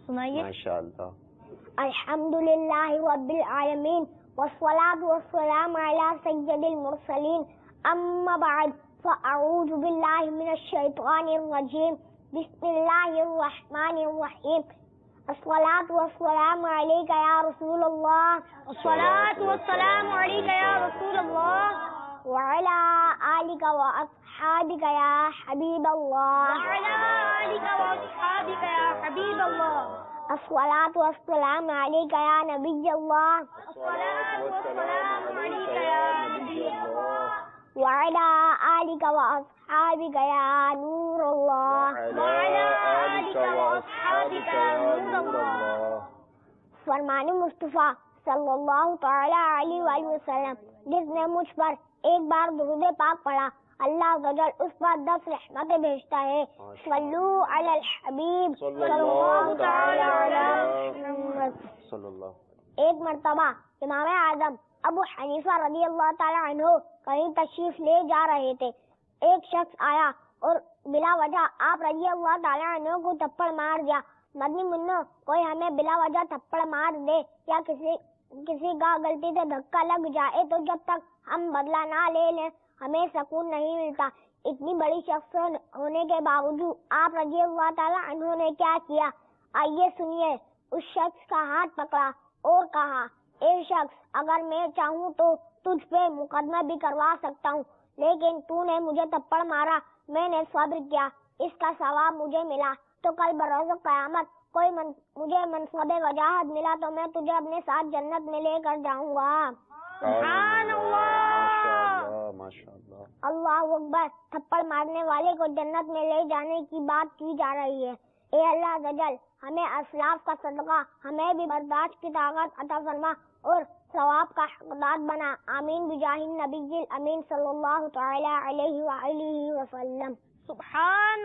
سنائیے. ماشاءاللہ. الحمدللہ رب العالمین والصلاة والسلام علی سید المرسلین اما بعد فاعوذ باللہ من الشیطان الرجیم بسم اللہ الرحمن الرحیم. الصلاة والسلام علیک یا رسول اللہ. الصلاۃ والسلام علیک یا رسول اللہ. وعلی آلک واصحابک یا حبیب اللہ. وعلی آلک واصحابک یا حبیب اللہ. الصلاة والسلام علیک یا نبی اللہ. الصلاۃ والسلام علیک یا نبی اللہ. وعلی آلک واصحابک یا نور اللہ. وعلی آلک واصحابک یا نور اللہ. فرمان مصطفیٰ صلی اللہ تعالی علیہ وآلہ وسلم جس نے مجھ پر ایک بار درود پاک پڑھا اللہ عزوجل اس پر 10 رحمتیں بھیجتا ہے. صلو علی الحبیب صلی اللہ تعالی علی محمد. ایک مرتبہ امام اعظم ابو حنیفہ رضی اللہ تعالی عنہ کہیں تشریف لے جا رہے تھے. ایک شخص آیا اور بلا وجہ آپ رضی اللہ تعالی عنہ کو تھپڑ مار دیا. مدنی منو کوئی ہمیں بلا وجہ تھپڑ مار دے یا کسی کا غلطی سے دھکا لگ جائے تو جب تک ہم بدلہ نہ لے لیں ہمیں سکون نہیں ملتا. اتنی بڑی شخص ہونے کے باوجود آپ رضی اللہ تعالی عنہ نے کیا کیا آئیے سنیے. اس شخص کا ہاتھ پکڑا اور کہا اے شخص اگر میں چاہوں تو تجھ پہ مقدمہ بھی کروا سکتا ہوں لیکن تو نے مجھے تھپڑ مارا میں نے صبر کیا اس کا ثواب مجھے ملا تو کل بروز قیامت کوئی مجھے منصب وجاہت ملا تو میں تجھے اپنے ساتھ جنت میں لے کر جاؤں گا. سبحان اللہ. ماشاءاللہ. اللہ اکبر. تھپڑ مارنے والے کو جنت میں لے جانے کی بات کی جا رہی ہے. اے اللہ جل ہمیں اسلاف کا صدقہ ہمیں بھی برداشت کی طاقت عطا فرما اور ثواب کا حقدار بنا. آمین بجاہ النبی الامین صلی اللہ تعالی علیہ وآلہ وسلم. سبحان